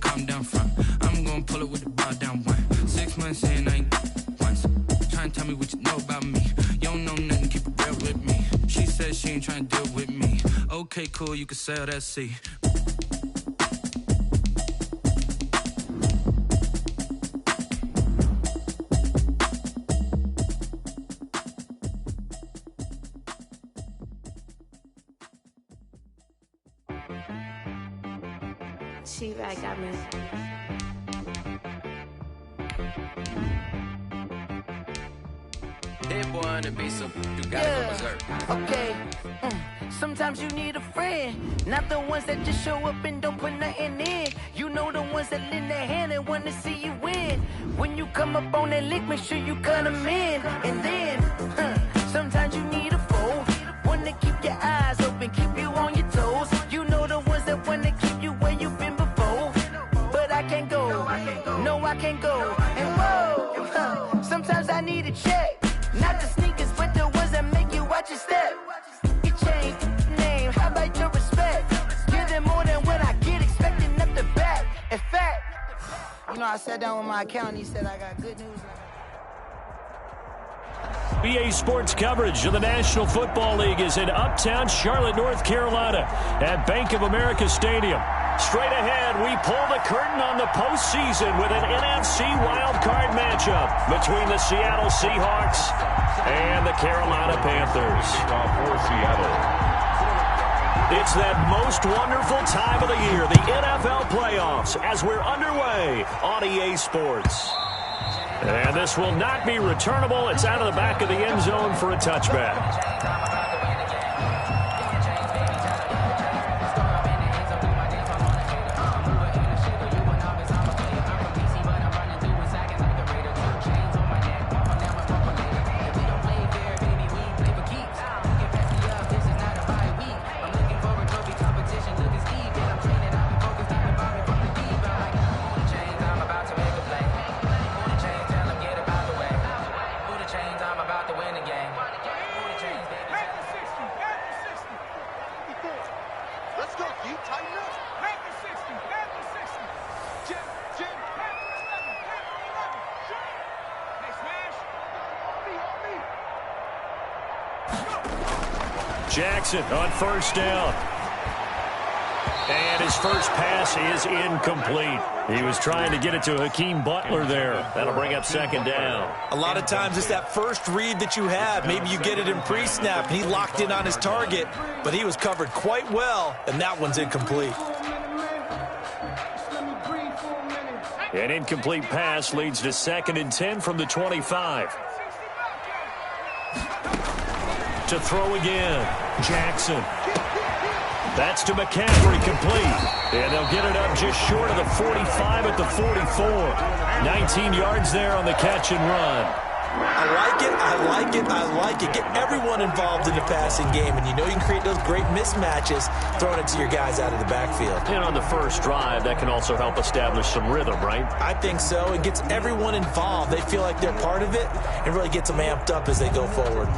calm down front. I'm gonna pull it with the bar down one. 6 months in, I ain't once. Try and tell me what you know about me. You don't know nothing, keep it real with me. She said she ain't trying to deal with me. Okay, cool, you can sail that sea. She got me. Hit boy on the beat, so you gotta go berserk. Okay. Sometimes you need a friend, not the ones that just show up and don't put nothing in. You know the ones that lend their hand and want to see you win. When you come up on that lick, make sure you cut them in. And then, sometimes you need a foe, one to keep your eyes open, keep you on your toes. You know the ones that want to keep you where you've been before. But I can't go, no I can't go. And whoa, sometimes I need a check. Not the sneakers, but the ones that make you watch your step. Your chain, name, how about your respect? Give them more than what I get, expecting up the back. In fact, you know, I sat down with my accountant, he said I got good news. BA Sports coverage of the National Football League is in Uptown Charlotte, North Carolina at Bank of America Stadium. Straight ahead, we pull the curtain on the postseason with an NFC Wildcard matchup between the Seattle Seahawks and the Carolina Panthers. For Seattle. It's that most wonderful time of the year, the NFL playoffs, as we're underway on EA Sports. And this will not be returnable. It's out of the back of the end zone for a touchback. Jackson on first down. And his first pass is incomplete. He was trying to get it to Hakeem Butler there. That'll bring up second down. A lot of times it's that first read that you have. Maybe you get it in pre-snap, and he locked in on his target, but he was covered quite well, and that one's incomplete. An incomplete pass leads to 2nd and 10 from the 25. To throw again, Jackson. That's to McCaffrey, complete. And they'll get it up just short of the 45 at the 44. 19 yards there on the catch and run. I like it, I like it, I like it. Get everyone involved in the passing game, and you know you can create those great mismatches throwing it to your guys out of the backfield. And on the first drive, that can also help establish some rhythm, right? I think so. It gets everyone involved. They feel like they're part of it, and really gets them amped up as they go forward.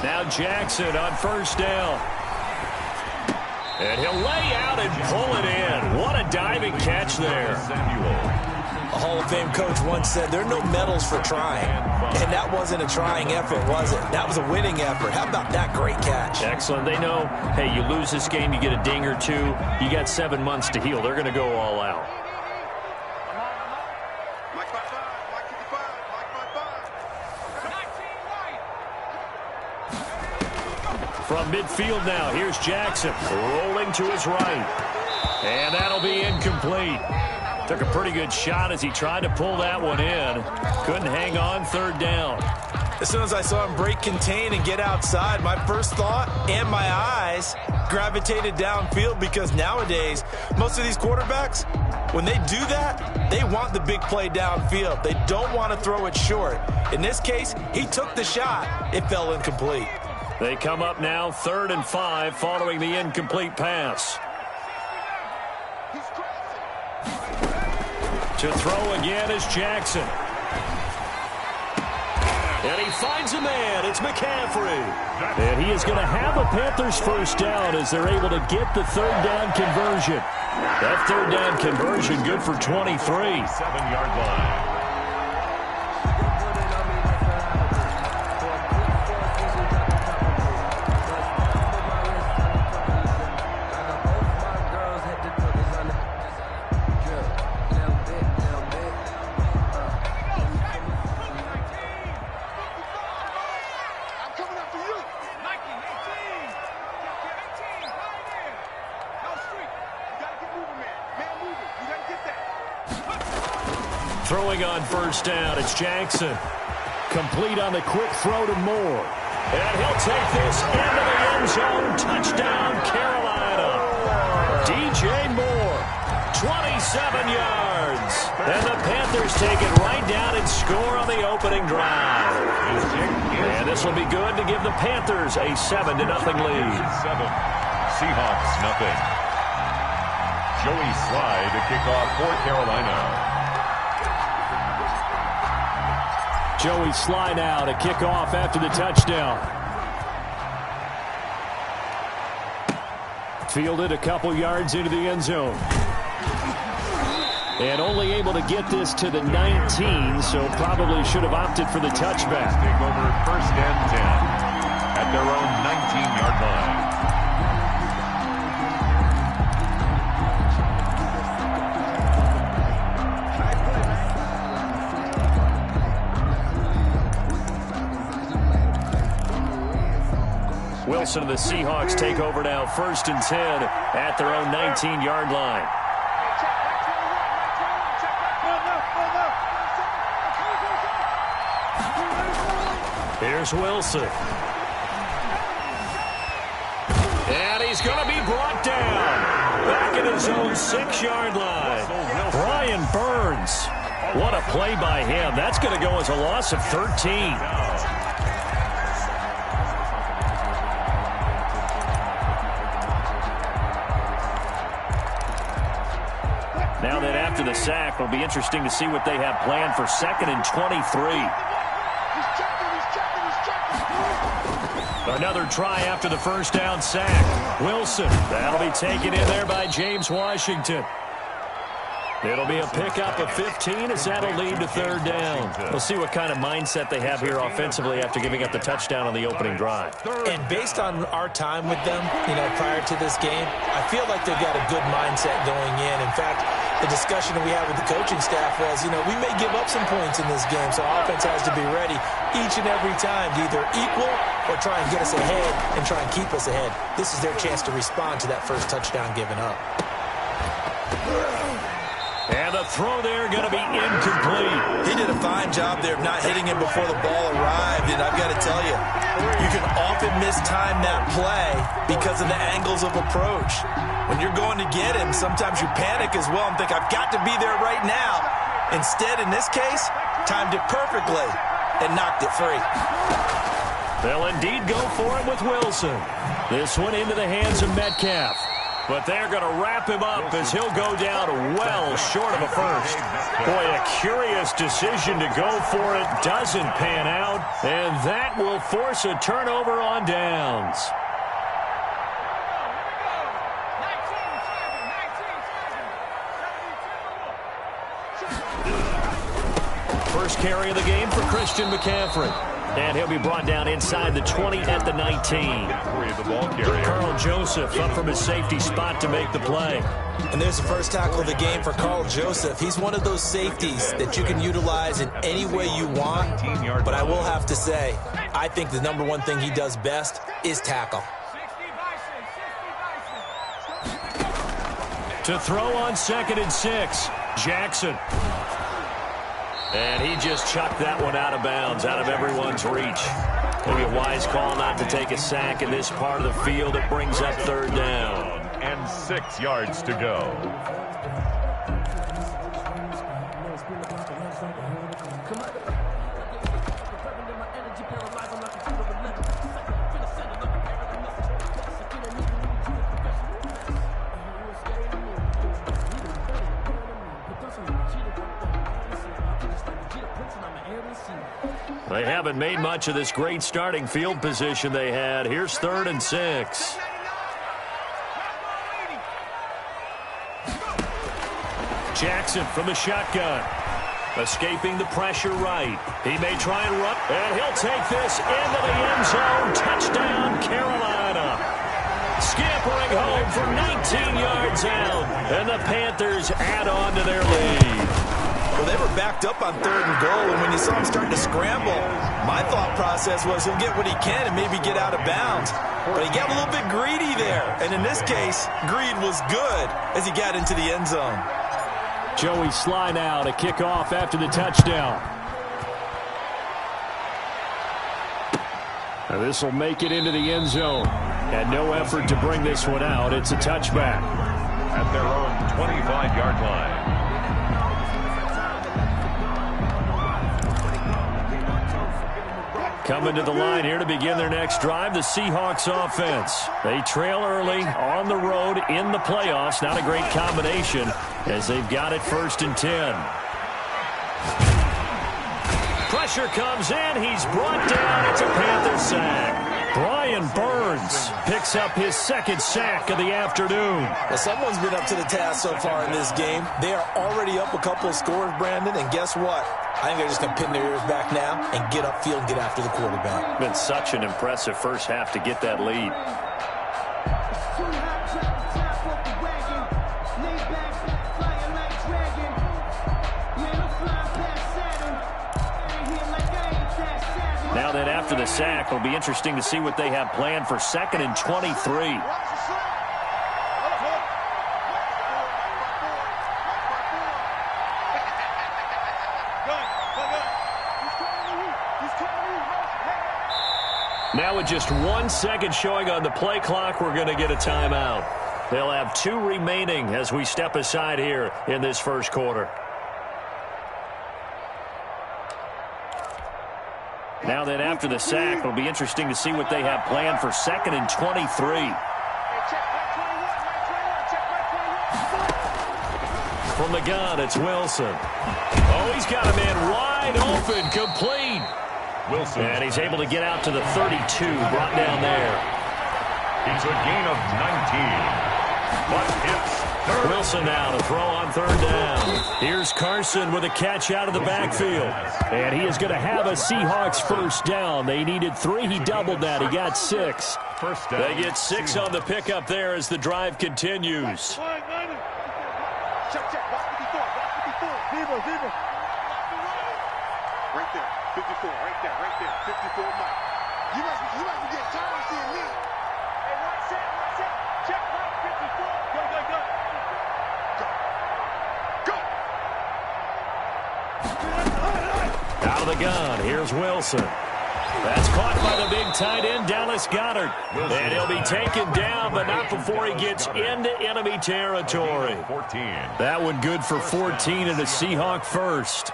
Now Jackson on first down. And he'll lay out and pull it in. What a diving catch there. A Hall of Fame coach once said there are no medals for trying. And that wasn't a trying effort, was it? That was a winning effort. How about that great catch? Excellent. They know, hey, you lose this game, you get a ding or two. You got 7 months to heal. They're going to go all out. From midfield now, here's Jackson rolling to his right. And that'll be incomplete. Took a pretty good shot as he tried to pull that one in. Couldn't hang on, third down. As soon as I saw him break contain and get outside, my first thought and my eyes gravitated downfield, because nowadays, most of these quarterbacks, when they do that, they want the big play downfield. They don't want to throw it short. In this case, he took the shot. It fell incomplete. They come up now 3rd and 5 following the incomplete pass. To throw again is Jackson. And he finds a man. It's McCaffrey. And he is going to have a Panthers first down as they're able to get the third down conversion. That third down conversion good for 23. 7-yard line. Throwing on first down, it's Jackson. Complete on the quick throw to Moore. And he'll take this into the end zone. Touchdown, Carolina. DJ Moore, 27 yards. And the Panthers take it right down and score on the opening drive. And this will be good to give the Panthers a 7-0 lead. 7. Seahawks, nothing. Joey Slye to kick off for Carolina. Joey Slye now to kick off after the touchdown. Fielded a couple yards into the end zone. And only able to get this to the 19, so probably should have opted for the touchback. Take over first and 10 at their own 19-yard line. Wilson and the Seahawks take over now, first and 10 at their own 19-yard line. Here's Wilson. And he's going to be brought down. Back at his own 6-yard line. Brian Burns. What a play by him. That's going to go as a loss of 13. Now that after the sack, it'll be interesting to see what they have planned for 2nd and 23. Another try after the first down sack. Wilson, that'll be taken in there by James Washington. It'll be a pickup of 15 as that'll lead to third down. We'll see what kind of mindset they have here offensively after giving up the touchdown on the opening drive. And based on our time with them, prior to this game, I feel like they've got a good mindset going in. In fact, the discussion that we had with the coaching staff was, we may give up some points in this game, so offense has to be ready each and every time to either equal or try and get us ahead and try and keep us ahead. This is their chance to respond to that first touchdown given up. And the throw there going to be incomplete. He did a fine job there of not hitting him before the ball arrived, and I've got to tell you, you can often mistime that play because of the angles of approach. When you're going to get him, sometimes you panic as well and think, I've got to be there right now. Instead, in this case, timed it perfectly and knocked it free. They'll indeed go for it with Wilson. This one into the hands of Metcalf. But they're going to wrap him up as he'll go down well short of a first. Boy, a curious decision to go for it. Doesn't pan out. And that will force a turnover on downs. First carry of the game for Christian McCaffrey. And he'll be brought down inside the 20 at the 19. Carl Joseph up from his safety spot to make the play. And there's the first tackle of the game for Carl Joseph. He's one of those safeties that you can utilize in any way you want. But I will have to say, I think the number one thing he does best is tackle. To throw on 2nd and 6, Jackson. And he just chucked that one out of bounds, out of everyone's reach. Maybe a wise call not to take a sack in this part of the field. It brings up third down. And 6 yards to go. They haven't made much of this great starting field position they had. Here's 3rd and 6. Jackson from the shotgun. Escaping the pressure right. He may try and run, and he'll take this into the end zone. Touchdown, Carolina. Scampering home for 19 yards out, and the Panthers add on to their lead. Well, they were backed up on 3rd and goal, and when you saw him starting to scramble, my thought process was he'll get what he can and maybe get out of bounds. But he got a little bit greedy there, and in this case, greed was good as he got into the end zone. Joey Sly now to kick off after the touchdown. Now this will make it into the end zone. And no effort to bring this one out. It's a touchback. At their own 25-yard line. Coming to the line here to begin their next drive, the Seahawks offense. They trail early on the road in the playoffs. Not a great combination as they've got it 1st and 10. Pressure comes in. He's brought down. It's a Panther sack. Brian Burns picks up his 2nd sack of the afternoon. Well, someone's been up to the task so far in this game. They are already up a couple of scores, Brandon, and guess what? I think they're just going to pin their ears back now and get upfield and get after the quarterback. Been such an impressive first half to get that lead. Now that after the sack, it'll be interesting to see what they have planned for 2nd and 23. Now with just 1 second showing on the play clock, we're going to get a timeout. They'll have 2 remaining as we step aside here in this first quarter. Now that after the sack, it'll be interesting to see what they have planned for 2nd and 23. From the gun, it's Wilson. Oh, he's got a man wide open, complete. Wilson. And he's able to get out to the 32, brought down there. It's a gain of 19. But it's third. Wilson now to throw on 3rd down. Here's Carson with a catch out of the backfield. And he is going to have a Seahawks 1st down. They needed 3. He doubled that. He got 6. First down. They get 6 on the pickup there as the drive continues. Check, box 54, Viva. Right there, 54, right there, 54 Mike. You must be getting tired of seeing me. Hey, one set, check, right, 54, go. Out of the gun, here's Wilson. That's caught by the big tight end, Dallas Goedert. And he'll be taken down, but not before he gets into enemy territory. 14. That one good for 14 and a Seahawk 1st.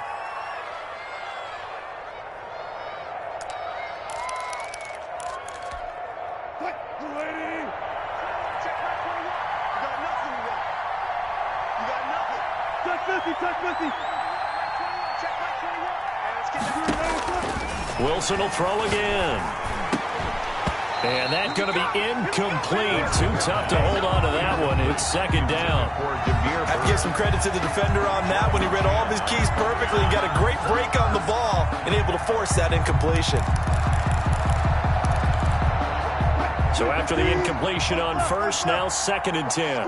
Wilson will throw again. And that's going to be incomplete. Too tough to hold on to that one. It's 2nd down. I have to give some credit to the defender on that when he read all of his keys perfectly and got a great break on the ball and able to force that incompletion. So after the incompletion on 1st, now 2nd and 10.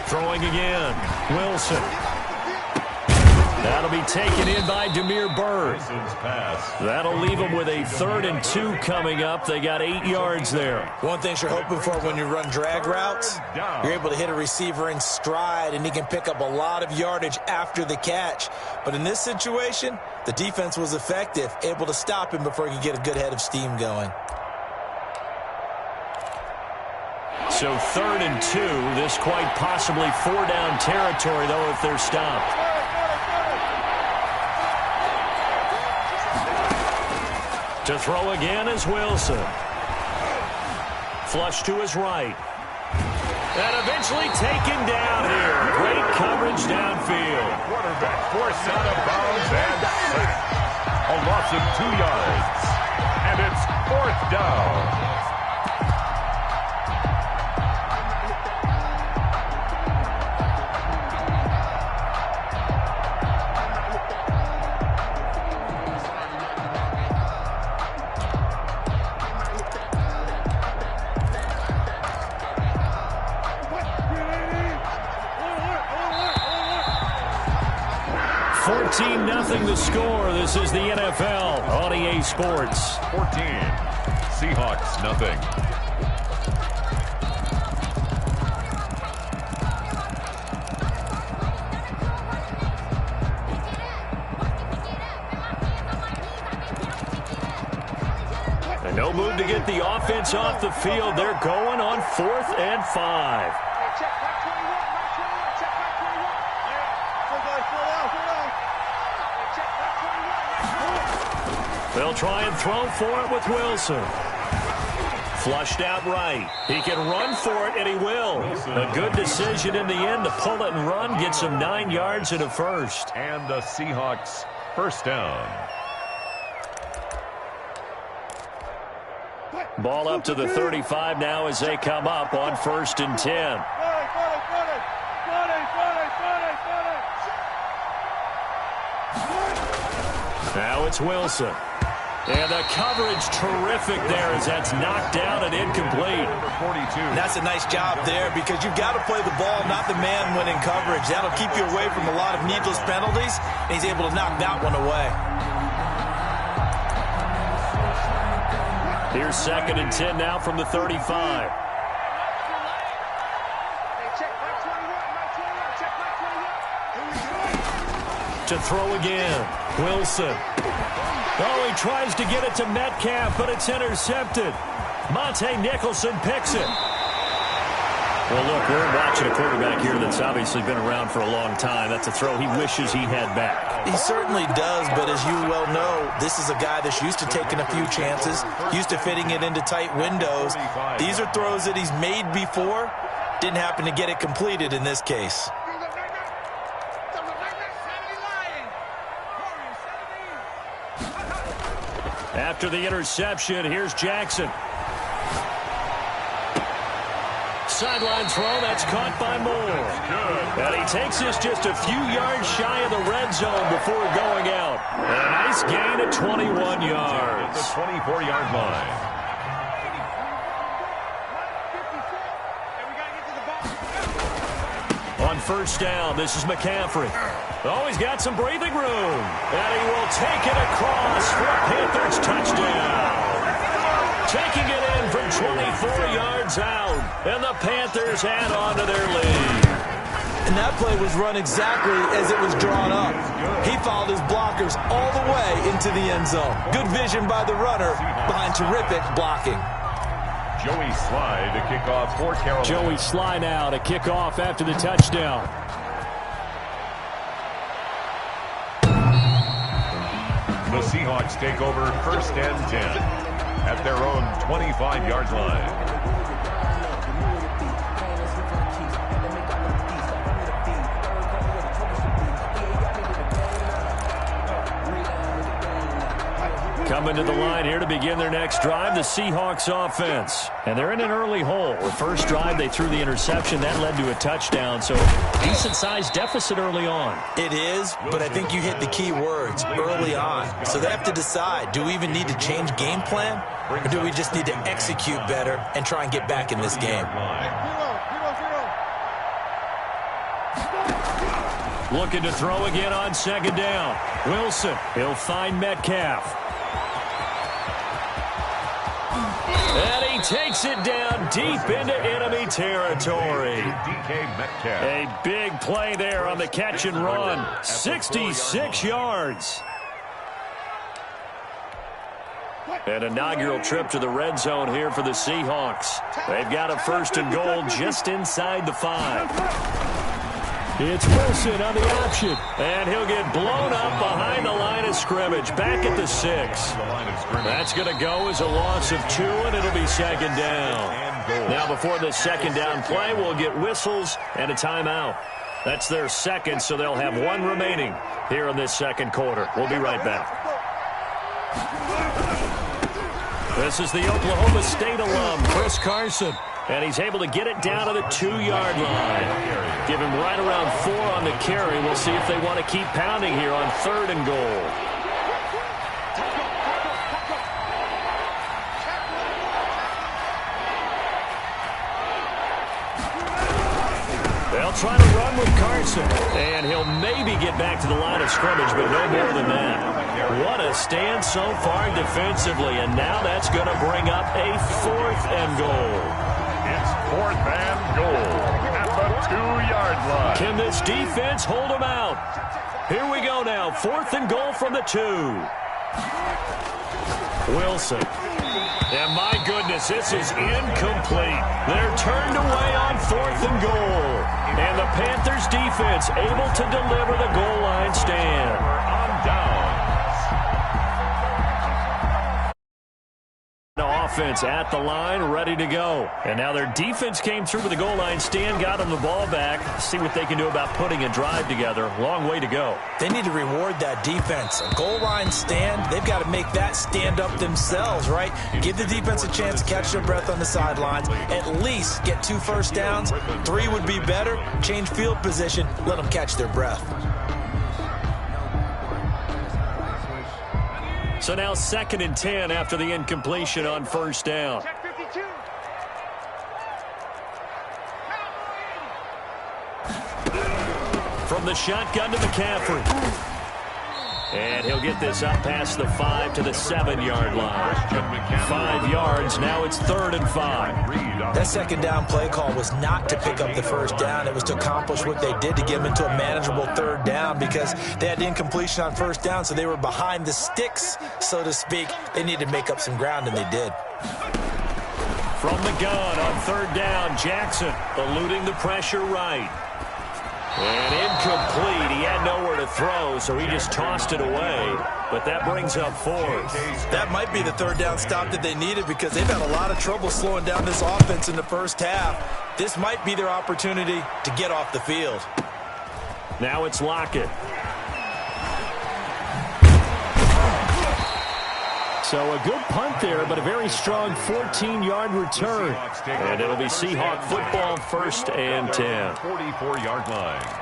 Throwing again. Wilson. That'll be taken in by Demir Bird. That'll leave them with a 3rd and 2 coming up. They got 8 yards there. One thing you're hoping for when you run drag routes, you're able to hit a receiver in stride, and he can pick up a lot of yardage after the catch. But in this situation, the defense was effective, able to stop him before he could get a good head of steam going. So 3rd and 2. This quite possibly 4-down territory, though, if they're stopped. To throw again is Wilson. Flush to his right. And eventually taken down here. Great coverage downfield. Quarterback forced out of bounds and sacked. A loss of 2 yards. And it's 4th down. 14-0 the score. This is the NFL on EA Sports. 14. Seahawks, nothing. And no move to get the offense off the field. They're going on 4th and 5. They'll try and throw for it with Wilson. Flushed out right. He can run for it, and he will. A good decision in the end to pull it and run. Gets him 9 yards and a first. And the Seahawks first down. Ball up to the 35 now as they come up on 1st and 10. Now it's Wilson. And the coverage terrific there as that's knocked down and incomplete. That's a nice job there because you've got to play the ball, not the man when in coverage. That'll keep you away from a lot of needless penalties, and he's able to knock that one away. Here's 2nd and 10 now from the 35. To throw again. Wilson. Oh, he tries to get it to Metcalf, but it's intercepted. Monte Nicholson picks it. Well, look, we're watching a quarterback here that's obviously been around for a long time. That's a throw he wishes he had back. He certainly does, but as you well know, this is a guy that's used to taking a few chances, used to fitting it into tight windows. These are throws that he's made before. Didn't happen to get it completed in this case. After the interception, here's Jackson. Sideline throw, that's caught by Moore. And he takes this just a few yards shy of the red zone before going out. And a nice gain at 21 yards. The 24-yard line. On 1st down, this is McCaffrey. Oh, he's got some breathing room. And he will take it across for a Panthers touchdown. Taking it in from 24 yards out. And the Panthers add on to their lead. And that play was run exactly as it was drawn up. He followed his blockers all the way into the end zone. Good vision by the runner behind terrific blocking. Joey Sly to kick off for Carolina. Joey Sly now to kick off after the touchdown. The Seahawks take over 1st and 10 at their own 25-yard line. Coming to the line here to begin their next drive, the Seahawks offense. And they're in an early hole. The first drive, they threw the interception. That led to a touchdown, so decent-sized deficit early on. It is, but I think you hit the key words, early on. So they have to decide, do we even need to change game plan, or do we just need to execute better and try and get back in this game? Looking to throw again on 2nd down. Wilson, he'll find Metcalf. And he takes it down deep into enemy territory. A big play there on the catch and run. 66 yards. An inaugural trip to the red zone here for the Seahawks. They've got a 1st and goal just inside the 5. It's Wilson on the option. And he'll get blown up behind the line of scrimmage. Back at the 6. That's going to go as a loss of 2, and it'll be 2nd down. goal. Now before this second down play, we'll get whistles and a timeout. That's their second, so they'll have one remaining here in this second quarter. We'll be right back. This is the Oklahoma State alum, Chris Carson. And he's able to get it down to the 2-yard line. Give him right around 4 on the carry. We'll see if they want to keep pounding here on 3rd and goal. They'll try to run with Carson. And he'll maybe get back to the line of scrimmage, but no more than that. What a stand so far defensively. And now that's going to bring up a 4th and goal. It's 4th and goal at the 2-yard line. Can this defense hold them out? Here we go now. 4th and goal from the 2. Wilson. And my goodness, this is incomplete. They're turned away on 4th and goal. And the Panthers defense able to deliver the goal line stand. On down. Offense at the line, ready to go. And now their defense came through with the goal line stand, got them the ball back. See what they can do about putting a drive together. Long way to go. They need to reward that defense. A goal line stand, they've got to make that stand up themselves, right? Give the defense a chance to catch their breath on the sidelines. At least get 2 first downs. 3 would be better. Change field position. Let them catch their breath. So now 2nd and 10 after the incompletion on 1st down. From the shotgun to McCaffrey. And he'll get this up past the 5 to the 7-yard line. 5 yards, now it's 3rd and 5. That second down play call was not to pick up the first down. It was to accomplish what they did to get them into a manageable 3rd down because they had incompletion on 1st down, so they were behind the sticks, so to speak. They needed to make up some ground, and they did. From the gun on 3rd down, Jackson eluding the pressure right. And incomplete. He had nowhere to throw, so he just tossed it away. But that brings up 4th. That might be the 3rd down stop that they needed because they've had a lot of trouble slowing down this offense in the first half. This might be their opportunity to get off the field. Now it's Lockett. So a good punt there, but a very strong 14-yard return. And it'll be Seahawk football, 1st and 10. 44-yard line.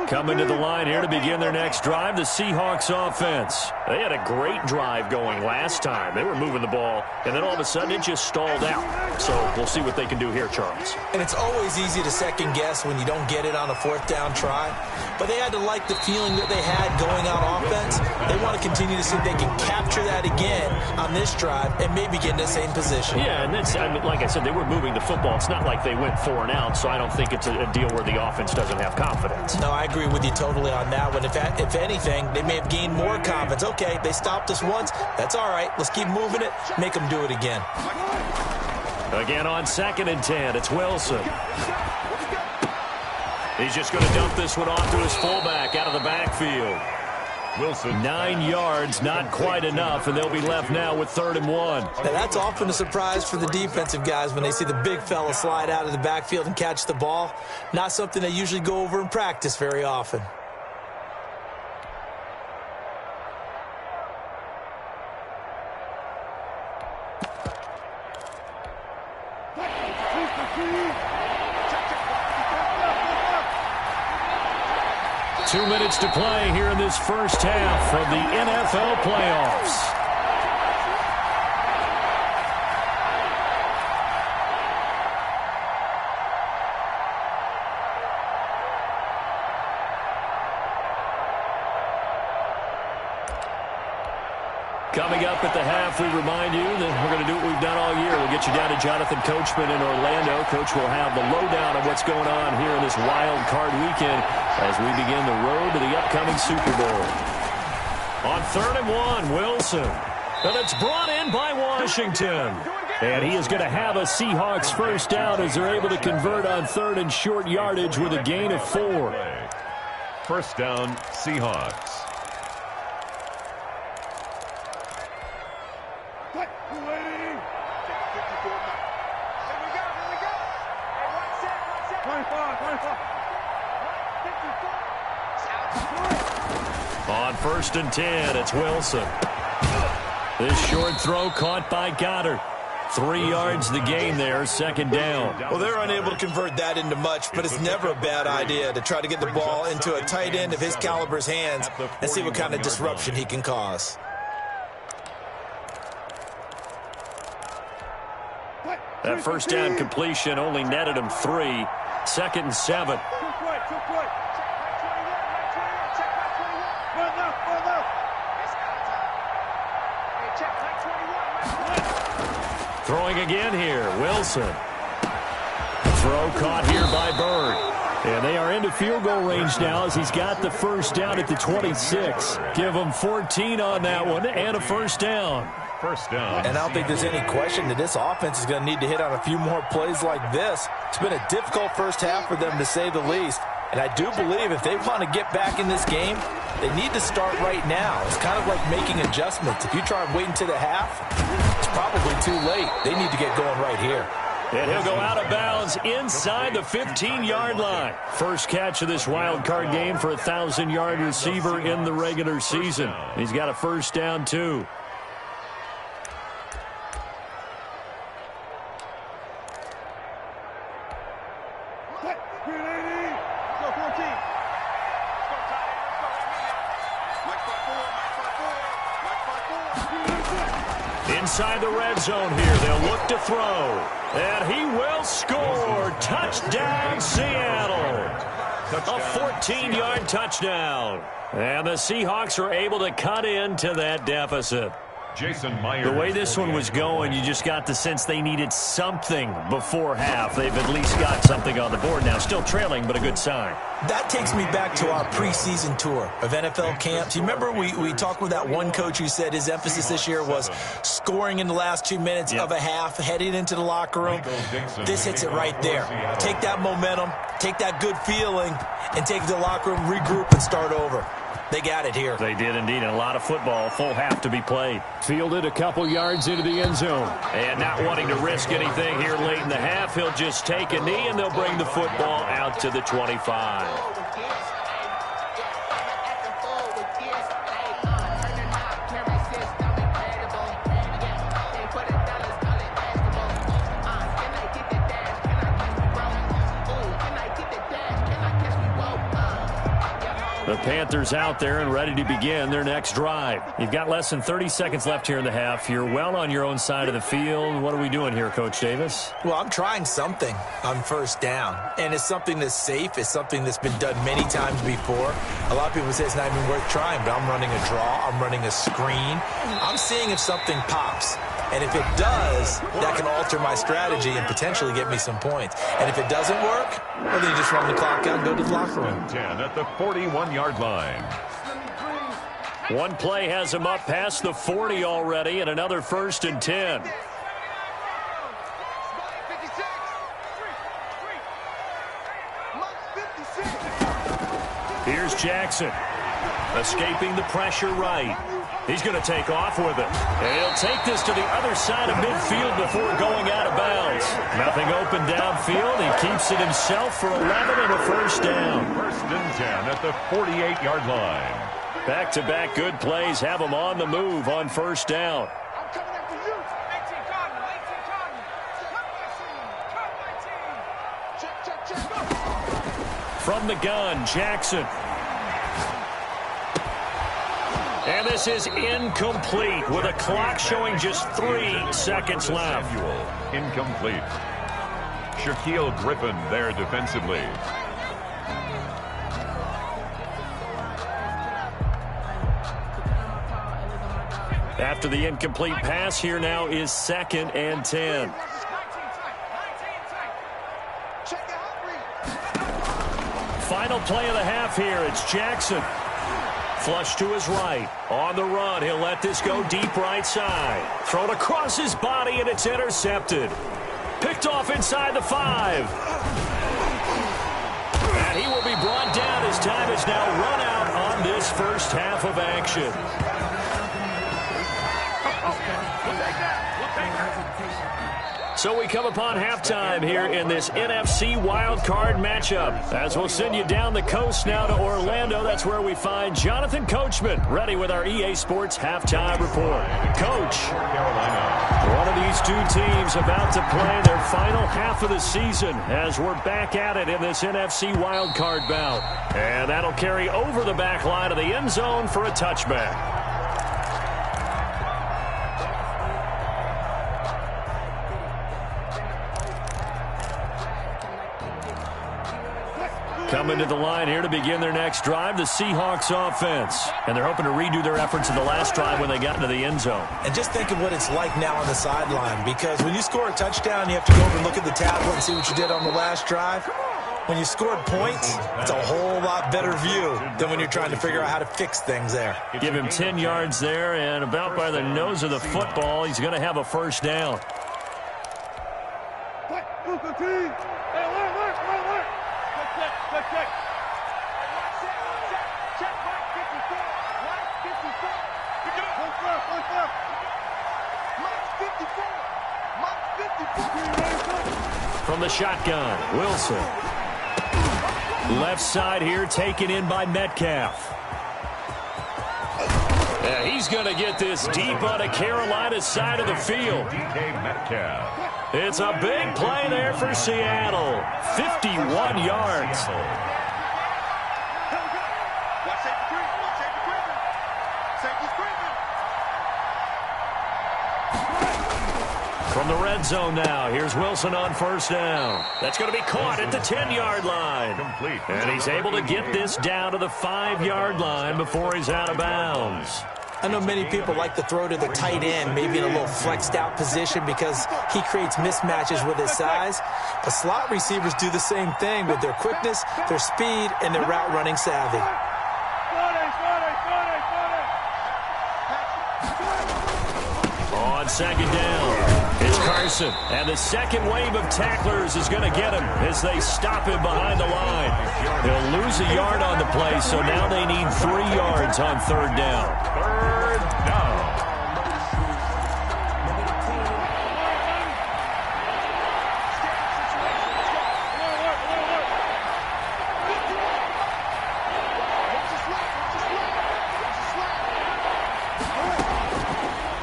Coming to the line here to begin their next drive, the Seahawks offense. They had a great drive going last time. They were moving the ball, and then all of a sudden it just stalled out. So we'll see what they can do here, Charles. And it's always easy to second guess when you don't get it on a 4th down try. But they had to like the feeling that they had going on offense. They want to continue to see if they can capture that again on this drive and maybe get in the same position. Yeah, and that's, I mean, like I said, they were moving the football. It's not like they went 4 and out, so I don't think it's a deal where the offense doesn't have confidence. No, I agree with you totally on that one. If anything, they may have gained more confidence. Okay, they stopped us once. That's all right. Let's keep moving it. Make them do it again. Again on 2nd and 10, it's Wilson. He's just going to dump this one off to his fullback out of the backfield. Wilson. 9 yards, not quite enough, and they'll be left now with 3rd and 1. Now that's often a surprise for the defensive guys when they see the big fella slide out of the backfield and catch the ball. Not something they usually go over in practice very often. Two minutes to play here in this first half of the NFL playoffs. Coming up at the half, we remind you that we're going to do what we've done all year. We'll get you down to Jonathan Coachman in Orlando. Coach will have the lowdown of what's going on here in this wild card weekend as we begin the road to the upcoming Super Bowl. On 3rd and 1, Wilson. And it's brought in by Washington. And he is going to have a Seahawks first down as they're able to convert on 3rd and short yardage with a gain of 4. First down, Seahawks. On 1st and 10, it's Wilson. This short throw caught by Goddard. 3 yards the gain there, 2nd down. Well, they're unable to convert that into much, but it's never a bad idea to try to get the ball into a tight end of his caliber's hands and see what kind of disruption he can cause. That first down completion only netted him 3. 2nd and 7. Throwing again here, Wilson. Throw caught here by Bird. And they are into field goal range now as he's got the first down at the 26. Give him 14 on that one and a first down. First down. And I don't think there's any question that this offense is going to need to hit on a few more plays like this. It's been a difficult first half for them, to say the least. And I do believe if they want to get back in this game, they need to start right now. It's kind of like making adjustments. If you try and wait until the half, it's probably too late. They need to get going right here. And he'll go out of bounds inside the 15-yard line. First catch of this wild card game for a 1,000-yard receiver in the regular season. He's got a first down, too. Inside the red zone here, they'll look to throw. And he will score. Touchdown, Seattle. A 14-yard touchdown. And the Seahawks are able to cut into that deficit. Jason Myers. The way this one was going, you just got the sense they needed something before half. They've at least got something on the board now. Still trailing, but a good sign. That takes me back to our preseason tour of NFL camps. You remember we talked with that one coach who said his emphasis this year was scoring in the last 2 minutes of a half, heading into the locker room. This hits it right there. Take that momentum, take that good feeling, and take it to the locker room, regroup, and start over. They got it here. They did indeed. And a lot of football, full half to be played. Fielded a couple yards into the end zone. And not wanting to risk anything here late in the half, he'll just take a knee and they'll bring the football out to the 25. The Panthers out there and ready to begin their next drive. You've got less than 30 seconds left here in the half. You're well on your own side of the field. What are we doing here, Coach Davis? Well, I'm trying something on first down. And it's something that's safe. It's something that's been done many times before. A lot of people say it's not even worth trying, but I'm running a draw. I'm running a screen. I'm seeing if something pops. And if it does, that can alter my strategy and potentially get me some points. And if it doesn't work, well, then you just run the clock out and go to the locker room. 10 at the 41-yard line. One play has him up past the 40 already, and another 1st and 10. Here's Jackson, escaping the pressure right. He's going to take off with it. And he'll take this to the other side of midfield before going out of bounds. Nothing open downfield. He keeps it himself for 11 and a first down. 1st and 10 at the 48-yard line. Back-to-back good plays have him on the move on first down. From the gun, Jackson. And this is incomplete with a clock showing just 3 seconds left. Incomplete. Shaquille Griffin there defensively. After the incomplete pass, here now is 2nd and 10. Final play of the half here. It's Jackson. Flush to his right. On the run, he'll let this go deep right side. Thrown across his body, and it's intercepted. Picked off inside the 5. And he will be brought down as time is now run out on this first half of action. So we come upon halftime here in this NFC Wildcard matchup. As we'll send you down the coast now to Orlando, that's where we find Jonathan Coachman, ready with our EA Sports halftime report. Coach, one of these two teams about to play their final half of the season as we're back at it in this NFC Wildcard bout. And that'll carry over the back line of the end zone for a touchback. Coming to the line here to begin their next drive, the Seahawks offense. And they're hoping to redo their efforts in the last drive when they got into the end zone. And just think of what it's like now on the sideline, because when you score a touchdown, you have to go over and look at the tablet and see what you did on the last drive. When you scored points, it's a whole lot better view than when you're trying to figure out how to fix things there. Give him 10 yards there, and about by the nose of the football, he's going to have a first down. From the shotgun, Wilson. Left side here taken in by Metcalf. Yeah, he's going to get this deep on the Carolina side of the field. It's a big play there for Seattle. 51 yards. From the red zone now, here's Wilson on first down. That's going to be caught at the 10-yard line. And he's able to get this down to the 5-yard line before he's out of bounds. I know many people like to throw to the tight end, maybe in a little flexed out position because he creates mismatches with his size. But slot receivers do the same thing with their quickness, their speed, and their route running savvy. On second down, it's Carson. And the second wave of tacklers is going to get him as they stop him behind the line. They'll lose a yard on the play, so now they need 3 yards on third down. Third down.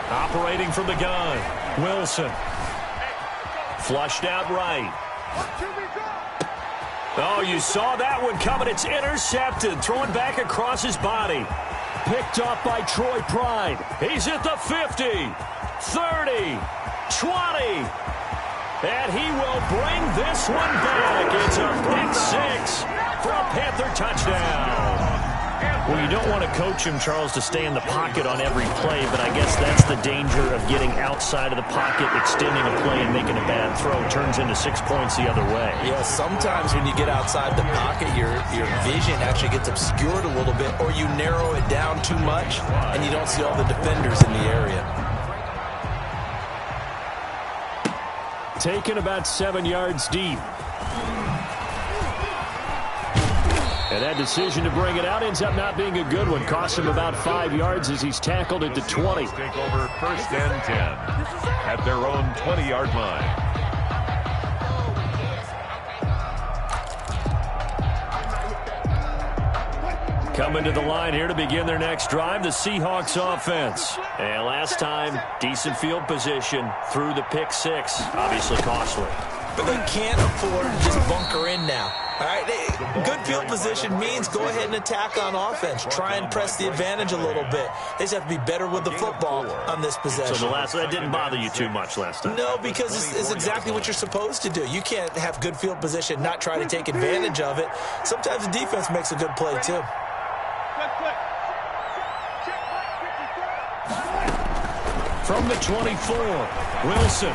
Operating from the gun, Wilson. Flushed out right. Oh, you saw that one coming. It's intercepted. Thrown back across his body. Picked off by Troy Pride. He's at the 50, 30, 20. And he will bring this one back. It's a pick six for a Panther touchdown. Well, you don't want to coach him, Charles, to stay in the pocket on every play, but I guess that's the danger of getting outside of the pocket, extending a play, and making a bad throw. Turns into 6 points the other way. Yeah, sometimes when you get outside the pocket, your vision actually gets obscured a little bit, or you narrow it down too much, and you don't see all the defenders in the area. Taken about 7 yards deep. And that decision to bring it out ends up not being a good one. Cost him about 5 yards as he's tackled at the 20. Take over first and 10 at their own 20-yard line. Coming to the line here to begin their next drive, the Seahawks offense. And last time, decent field position through the pick six. Obviously costly. But they can't afford to just bunker in now. All right, good field position means go ahead and attack on offense. Try and press the advantage a little bit. They just have to be better with the football on this possession. So that didn't bother you too much last time? No, because it's exactly what you're supposed to do. You can't have good field position, not try to take advantage of it. Sometimes the defense makes a good play, too. From the 24, Wilson.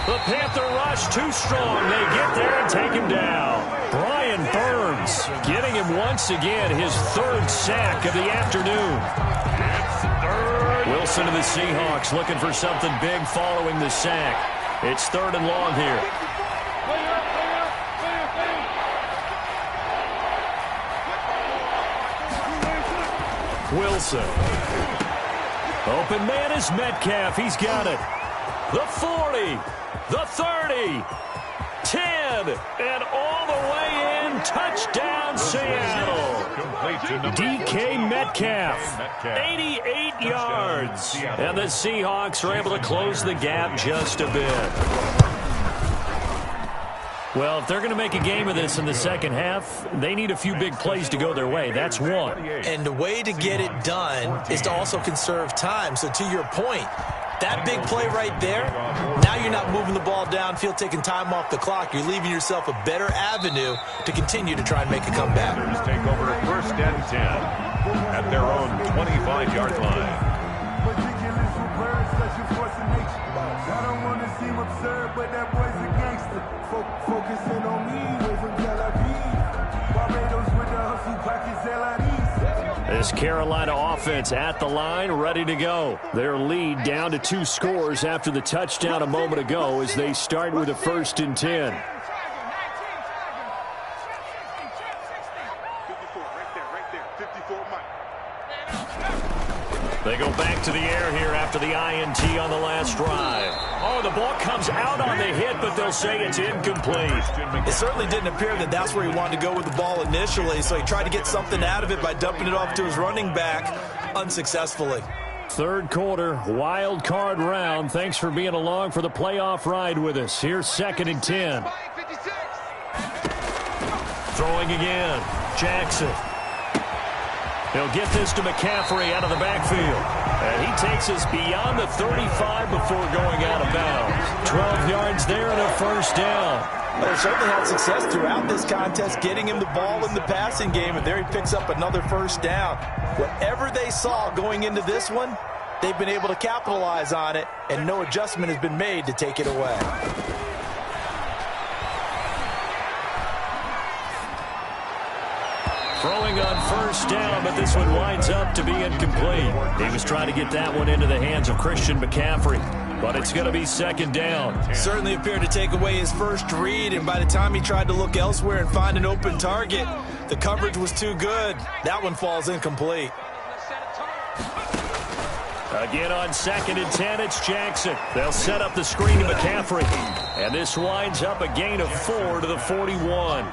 The Panther rush too strong. They get there and take him down. Brian Burns getting him once again his third sack of the afternoon. Wilson to the Seahawks looking for something big following the sack. It's third and long here. Wilson. Open man is Metcalf. He's got it. The 40, the 30, 10, and all the way in. Touchdown, Seattle. DK Metcalf, 88 yards. And the Seahawks are able to close the gap just a bit. Well, if they're going to make a game of this in the second half, they need a few big plays to go their way. That's one. And the way to get it done is to also conserve time. So to your point, that big play right there, now you're not moving the ball downfield, taking time off the clock. You're leaving yourself a better avenue to continue to try and make a comeback. Panthers take over first and 10 at their own 25-yard line. I don't want to seem absurd, but that boy's a gangster. Focusing on me, way from Tel Aviv. Barbados with the hustle, pockets LIDs. This Carolina offense at the line, ready to go. Their lead down to 2 scores after the touchdown a moment ago as they start with a 1st and 10. 54, right there. 54, Mike. They go back to the air here after the INT on the last drive. Oh, the ball comes out on the hit, but they'll say it's incomplete. It certainly didn't appear that that's where he wanted to go with the ball initially, so he tried to get something out of it by dumping it off to his running back unsuccessful. Third quarter, wild card round. Thanks for being along for the playoff ride with us. Here's 2nd and 10. Throwing again. Jackson. He'll get this to McCaffrey out of the backfield. And he takes us beyond the 35 before going out of bounds. 12 yards there and a 1st down. Well, they certainly had success throughout this contest, getting him the ball in the passing game, and there he picks up another 1st down. Whatever they saw going into this one, they've been able to capitalize on it, and no adjustment has been made to take it away. Throwing on 1st down, but this one winds up to be incomplete. He was trying to get that one into the hands of Christian McCaffrey, but it's going to be 2nd down. Certainly appeared to take away his first read, and by the time he tried to look elsewhere and find an open target, the coverage was too good. That one falls incomplete. Again on 2nd and 10, it's Jackson. They'll set up the screen to McCaffrey. And this winds up a gain of 4 to the 41.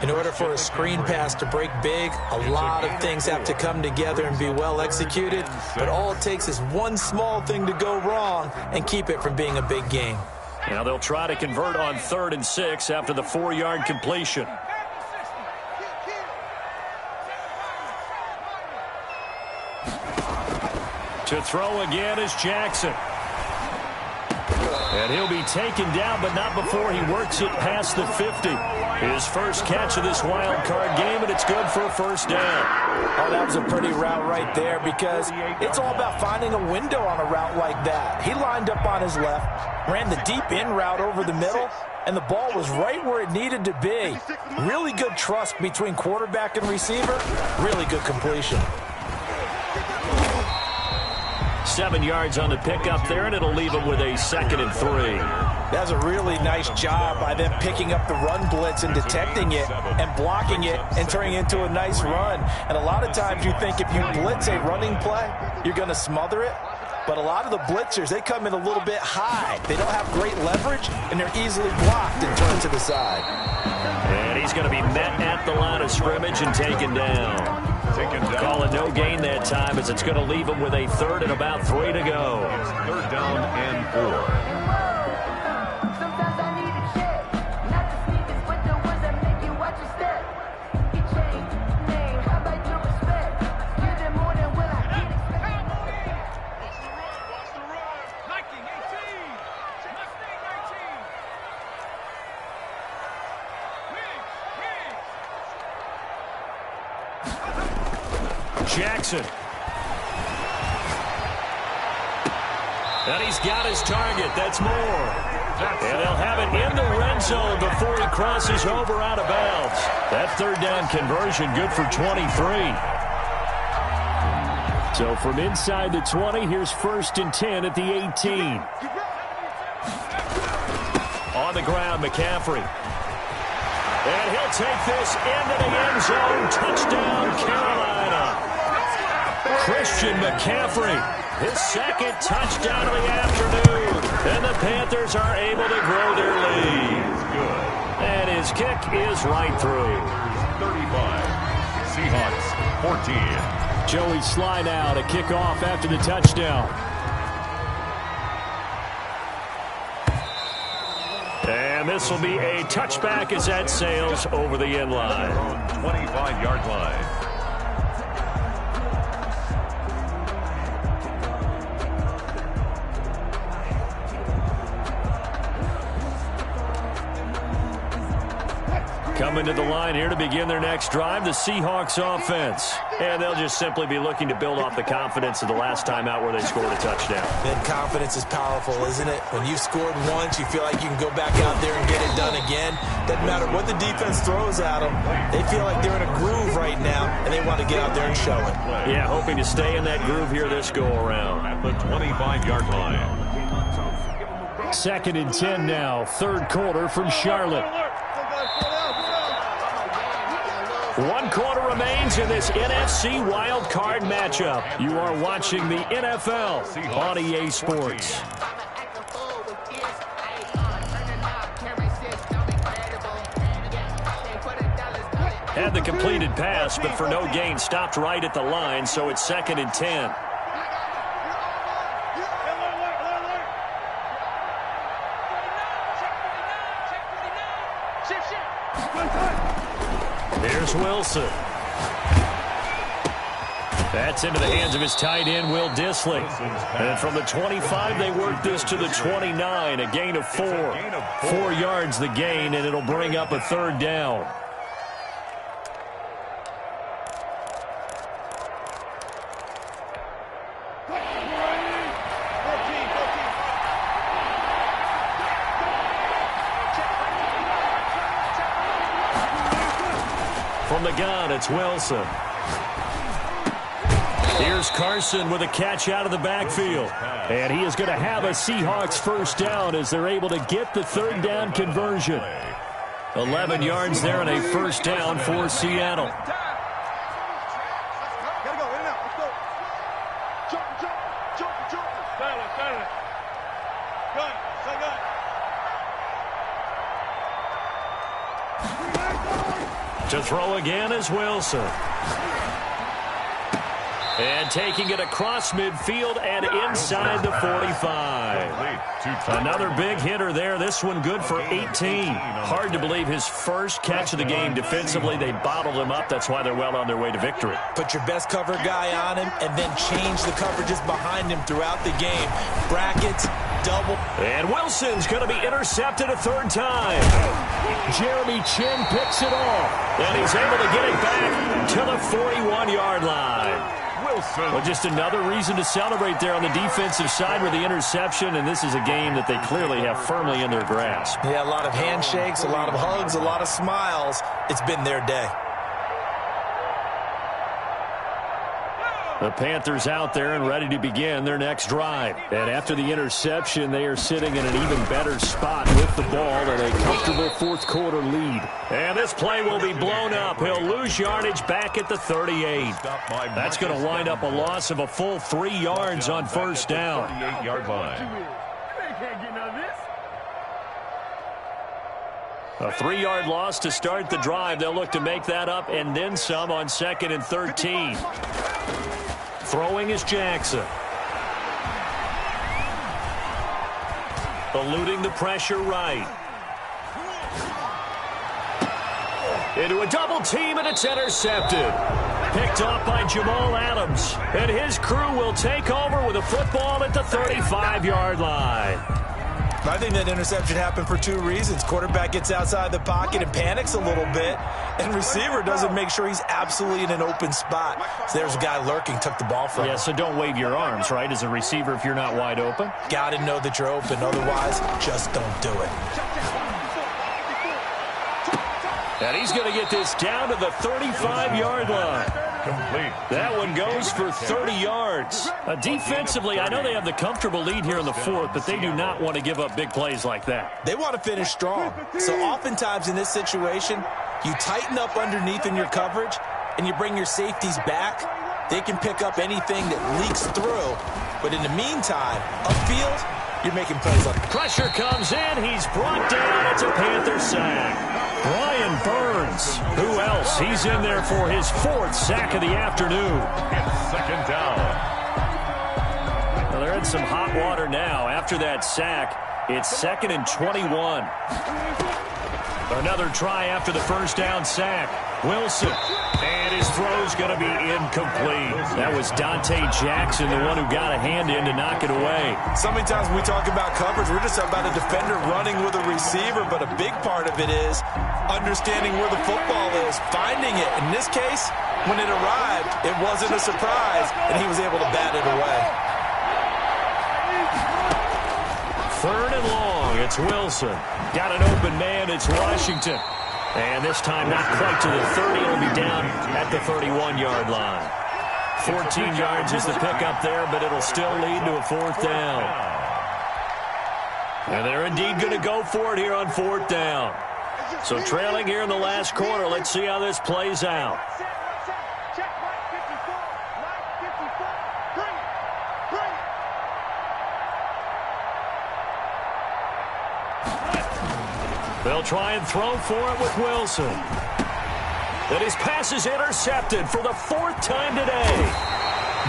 In order for a screen pass to break big, a lot of things have to come together and be well executed. But all it takes is one small thing to go wrong and keep it from being a big game. Now they'll try to convert on 3rd and 6 after the 4-yard completion. To throw again is Jackson. And he'll be taken down, but not before he works it past the 50. His first catch of this wild card game, and it's good for a 1st down. Oh, that was a pretty route right there, because it's all about finding a window on a route like that. He lined up on his left, ran the deep in route over the middle, and the ball was right where it needed to be. Really good trust between quarterback and receiver. Really good completion. 7 yards on the pickup there, and it'll leave him with a 2nd and 3. That's a really nice job by them picking up the run blitz and detecting it and blocking it and turning it into a nice run. And a lot of times you think if you blitz a running play, you're going to smother it. But a lot of the blitzers, they come in a little bit high. They don't have great leverage, and they're easily blocked and turned to the side. And he's going to be met at the line of scrimmage and taken down. Call it no gain that time, as it's going to leave him with a 3rd and about 3 to go. 3rd down and 4. Jackson. And he's got his target. That's more. And they'll have it in the red zone before he crosses over out of bounds. That 3rd down conversion good for 23. So from inside the 20, here's 1st and 10 at the 18. On the ground, McCaffrey. And he'll take this into the end zone. Touchdown, Carolina. Christian McCaffrey his second touchdown of the afternoon. And the Panthers are able to grow their lead. And his kick is right through. 35. Seahawks 14. Joey Sly now to kick off after the touchdown. And this will be a touchback as that sails over the end line. 25-yard line. Coming to the line here to begin their next drive, the Seahawks offense. And they'll just simply be looking to build off the confidence of the last time out where they scored a touchdown. And confidence is powerful, isn't it? When you've scored once, you feel like you can go back out there and get it done again. Doesn't matter what the defense throws at them. They feel like they're in a groove right now, and they want to get out there and show it. Yeah, hoping to stay in that groove here this go-around. At the 25-yard line. 2nd and 10 now, third quarter from Charlotte. 1 quarter remains in this NFC Wildcard matchup. You are watching the NFL on EA Sports. Had the completed pass, but for no gain, stopped right at the line, so it's 2nd and 10. Here's Wilson. That's into the hands of his tight end, Will Dissly. And from the 25, they work this to the 29, a gain of 4. 4 yards the gain, and it'll bring up a third down. From the gun, it's Wilson. Here's Carson with a catch out of the backfield. And he is going to have a Seahawks first down as they're able to get the third down conversion. 11 yards there and a first down for Seattle. To throw again is Wilson. And taking it across midfield and inside the 45. Another big hitter there. This one good for 18. Hard to believe his first catch of the game defensively. They bottled him up. That's why they're well on their way to victory. Put your best cover guy on him and then change the coverages behind him throughout the game. Brackets, double. And Wilson's going to be intercepted a third time. Jeremy Chin picks it off. And he's able to get it back to the 41-yard line. Well, just another reason to celebrate there on the defensive side with the interception, and this is a game that they clearly have firmly in their grasp. Yeah, a lot of handshakes, a lot of hugs, a lot of smiles. It's been their day. The Panthers out there and ready to begin their next drive. And after the interception, they are sitting in an even better spot with the ball and a comfortable fourth quarter lead. And this play will be blown up. He'll lose yardage back at the 38. That's going to wind up a loss of a full 3 yards on first down. 38-yard line. A 3-yard loss to start the drive. They'll look to make that up and then some on 2nd and 13. Throwing is Jackson. Eluding the pressure right. Into a double team, and it's intercepted. Picked off by Jamal Adams. And his crew will take over with a football at the 35-yard line. I think that interception happened for 2 reasons. Quarterback gets outside the pocket and panics a little bit, and receiver doesn't make sure he's absolutely in an open spot. So there's a guy lurking, took the ball from him. Yeah, so don't wave your arms, right, as a receiver if you're not wide open. Got to know that you're open. Otherwise, just don't do it. And he's going to get this down to the 35-yard line. Complete. That one goes for 30 yards. Defensively, I know they have the comfortable lead here in the fourth, but they do not want to give up big plays like that. They want to finish strong. So oftentimes in this situation, you tighten up underneath in your coverage, and you bring your safeties back. They can pick up anything that leaks through, But in the meantime, upfield, you're making plays on. Pressure comes in. He's brought down. It's a Panther sack. Brian Burns. Who else? He's in there for his 4th sack of the afternoon. It's second down. Well, they're in some hot water now. After that sack, it's 2nd and 21. Another try after the first down sack. Wilson. And his throw's going to be incomplete. That was Dante Jackson, the one who got a hand in to knock it away. So many times when we talk about coverage, we're just about a defender running with a receiver, but a big part of it is understanding where the football is, finding it. In this case, when it arrived, it wasn't a surprise, and he was able to bat it away. 3rd and long. It's Wilson. Got an open man. It's Washington. And this time not quite to the 30. It'll be down at the 31-yard line. 14 yards is the pickup there, but it'll still lead to a 4th down. And they're indeed going to go for it here on 4th down. So trailing here in the last quarter. Let's see how this plays out. They'll try and throw for it with Wilson. But his pass is intercepted for the 4th time today.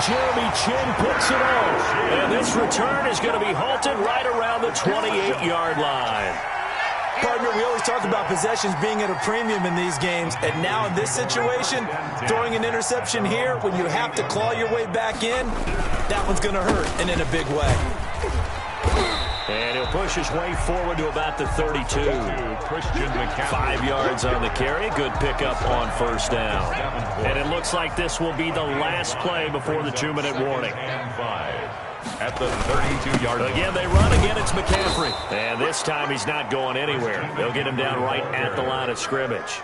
Jeremy Chin picks it off. And this return is going to be halted right around the 28-yard line. Partner, we always talk about possessions being at a premium in these games, and now in this situation, throwing an interception here when you have to claw your way back in, that one's going to hurt, and in a big way. And he'll push his way forward to about the 32. 5 yards on the carry. Good pickup on 1st down. And it looks like this will be the last play before the 2-minute warning. At the 32-yard line. Again, they run. Again, it's McCaffrey. And this time he's not going anywhere. They'll get him down right at the line of scrimmage.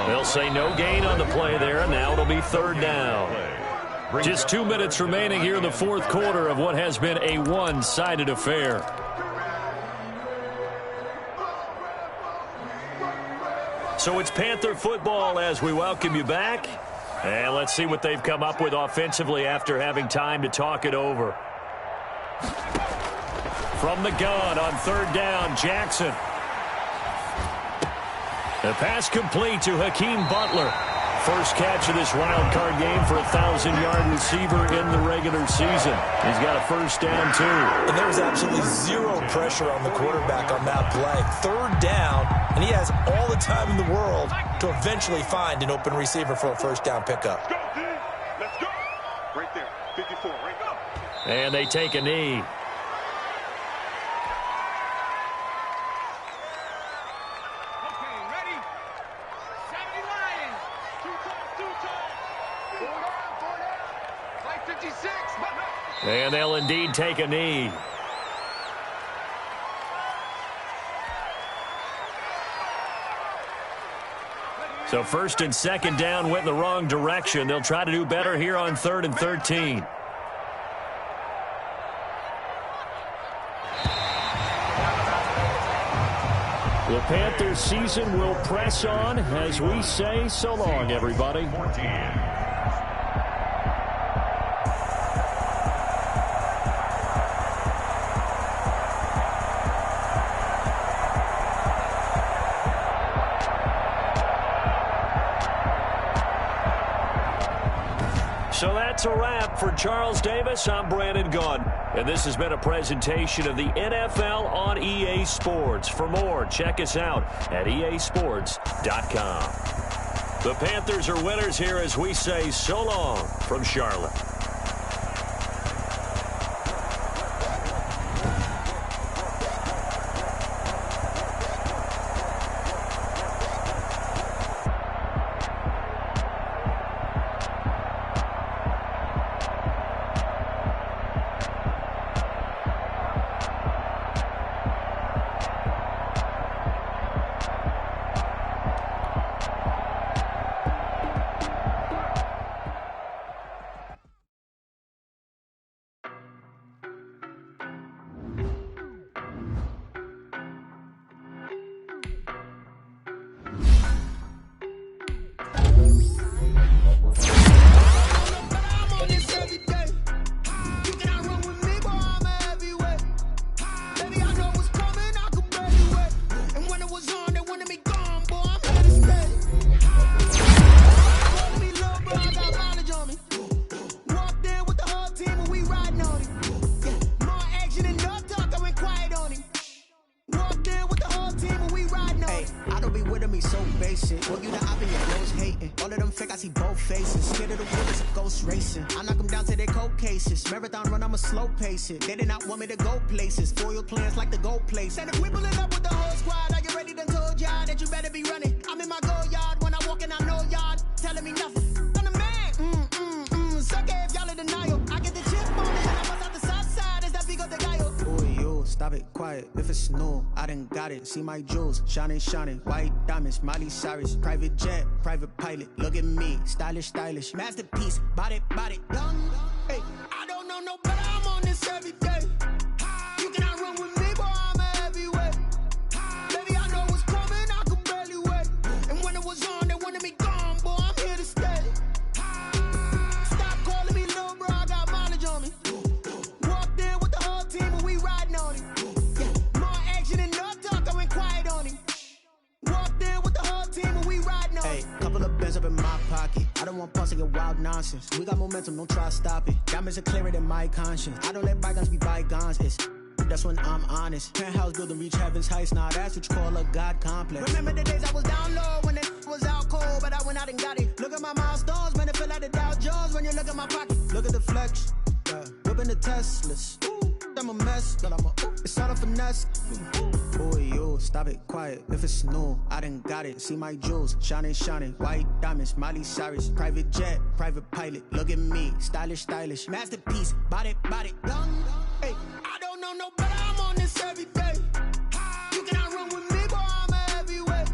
They'll say no gain on the play there, and now it'll be 3rd down. Just 2 minutes remaining here in the 4th quarter of what has been a one-sided affair. So it's Panther football as we welcome you back. And let's see what they've come up with offensively after having time to talk it over. From the gun on 3rd down, Jackson. The pass complete to Hakeem Butler. First catch of this wild card game for a 1,000-yard receiver in the regular season. He's got a 1st down, too. And there was absolutely zero pressure on the quarterback on that play. 3rd down, and he has all the time in the world to eventually find an open receiver for a 1st down pickup. Let's go, dude. Let's go. Right there, 54, right go. And they take a knee. And they'll indeed take a knee. So 1st and 2nd down went in the wrong direction. They'll try to do better here on 3rd and 13. The Panthers season will press on as we say so long, everybody. So that's a wrap for Charles Davis. I'm Brandon Gaudin, and this has been a presentation of the NFL on EA Sports. For more, check us out at easports.com. The Panthers are winners here as we say so long from Charlotte. face it. Well, you the op and your bros hating. All of them fake, I see both faces. Scared of the world, it's a ghost racing. I knock them down to their cold cases. Marathon run, I'ma slow pace it. They did not want me to go places. Foil plans like the gold place. And if we pulling up with the whole squad, are you ready? Done told y'all that you better be running. I'm in my go yard. When I walk in, I know y'all telling me nothing. I'm the man. Suck it if y'all in denial. I get the chip on it. I bust out the south side. Is that big of the guy? Boy, yo, stop it, quiet. If it's new, I done got it. See my jewels, shining, shining. White diamonds, Miley Cyrus. Private jet, private pilot. Look at me, stylish, stylish. Masterpiece, body, young. Hey, I don't know no better. I'm on this every day. You cannot run with me, boy. I'm a heavyweight. Baby, I know what's coming. I could barely wait. And when it was on, they wanted me gone, boy. I'm here to stay. Stop calling me little bro. I got mileage on me. Walked in with the whole team and we riding on it. Yeah. More action and no talk. I went quiet on him. Walked in with the whole team and we riding on it. Hey, couple of bands up in my pocket. I don't want pulse to get wild nonsense. We got momentum, don't try to stop it. Diamonds are clearer than my conscience. I don't let bygones be bygones. That's when I'm honest. Penthouse building reach heaven's heights. Now that's what you call a God complex. Remember the days I was down low when it was out cold, but I went out and got it. Look at my milestones, man, it feel like the Dow Jones when you look at my pocket. Look at the flex, whipping the Teslas. I'm a mess, but it's all a finesse. Boy, yo, stop it, quiet. If it's new, I done got it. See my jewels, shining, shining. White diamonds, Miley Cyrus. Private jet, private pilot. Look at me, stylish, stylish. Masterpiece, body, young. Hey, I don't know no better. I'm on this every day. You cannot run with me, boy. I'm a heavyweight.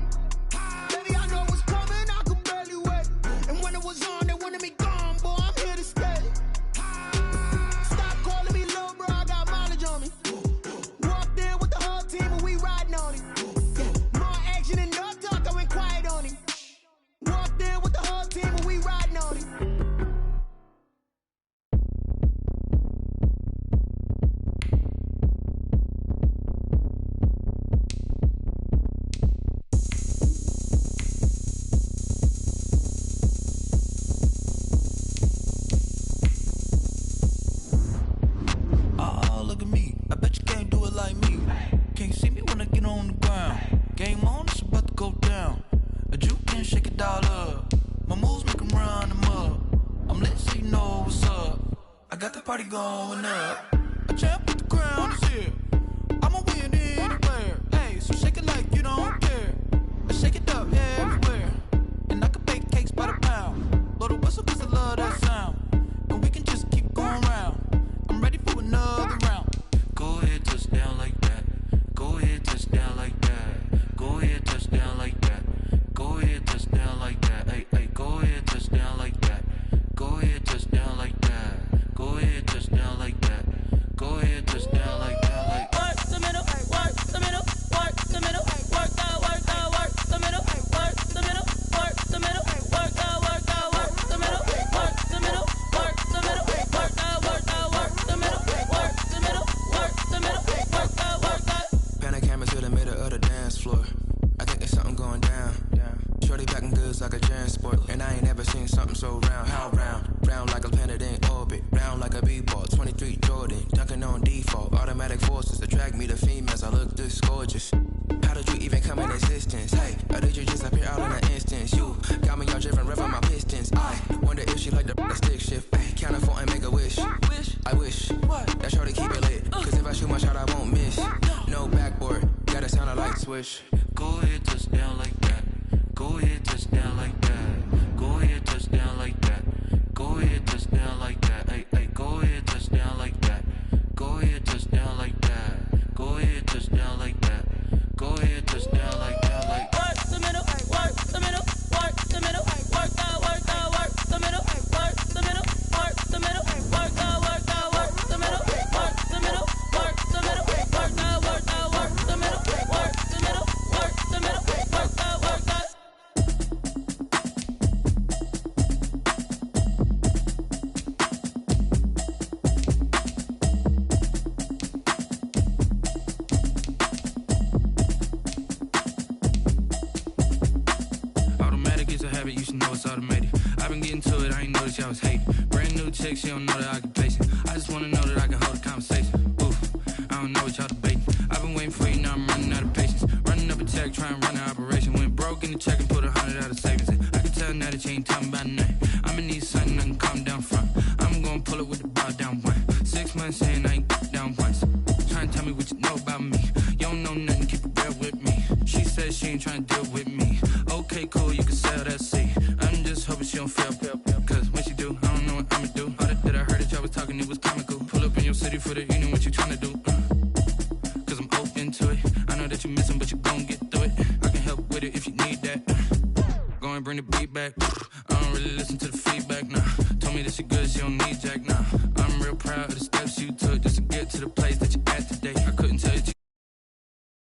Baby, I know what's coming. I could barely wait. And when it was on, they wanted me gone, boy. I'm here to stay. Stop calling me little bro. I got mileage on me. Walked in with the whole team and we riding on it. Yeah. More action and no talk. I went quiet on him. Walked in with the whole team and we riding on it. Party going up. A champ with the crown is here. I'ma win anywhere. Hey, so shake it like you don't care. I shake it up everywhere. And I can bake cakes by the pound. Blow the whistle cause I love that sound. And we can just keep going round. I'm ready for another round. Go ahead, touch down like that. Go ahead, touch down like that. Go ahead, touch down like that. Go ahead, touch down like that. Hey, go ahead, touch down like that. Go ahead, touch down like that. Go ahead, touch down like that. Go ahead, touch down like that. Like work the middle, work the middle, work the middle, work the middle, work the middle, work the middle, work the middle, work the middle, work the middle, work the middle, work the middle, work the middle, work the. Pan a camera to the middle of the dance floor. I think there's something going down. Shorty packing goods like a transport, and I ain't never seen something so round. How round? Round like a planet in orbit, round like a b-ball. 23 Jordan, dunking on default. Automatic forces attract me to females. I look this gorgeous. How did you even come in existence? Hey, or did you just appear out in an instance? You got me all driven, revving my pistons. I wonder if she like the stick shift. Hey, count it 4 and make a wish. I wish that shorty keep it lit. Cause if I shoot my shot, I won't miss. No backboard, gotta sound a light switch. go ahead, touch down like that. Go ahead, touch down like that. Go ahead, touch down like that. Go ahead, touch down like that. Hey, go ahead, touch down like that. Go ahead, touch down like that. Go ahead, touch down like that. Go ahead, touch down like that. Like work the middle, work the middle, work the middle, work the middle, work the middle, work the middle, work the middle, work the middle, work the middle, work the middle, work the middle, work the middle, work the middle, work the middle, work the. You should know it's automated. I've been getting to it, I ain't noticed y'all was hating. Brand new chick, she don't know the occupation. I just wanna know that I can hold a conversation. Oof, I don't know what y'all debating. I've been waiting for you, now I'm running out of patience. Running up a check, trying to run an operation. Went broke in the check and put a tell me what you know about me. You don't know nothing, keep it real with me. She said she ain't trying to deal with me. Okay, cool, you can sell that seat. I'm just hoping she don't fail. Cause when she do, I don't know what I'ma do. All that I heard that y'all was talking, it was comical. Pull up in your city for the evening, what you trying to do? Cause I'm open to it. I know that you missing, but you gon' get through it. I can help with it if you need that. Go and bring the beat back. I don't really listen to the feedback, nah. Told me that she good, she don't need Jack, nah. I'm real proud of the steps you took just to get to the place that you at today.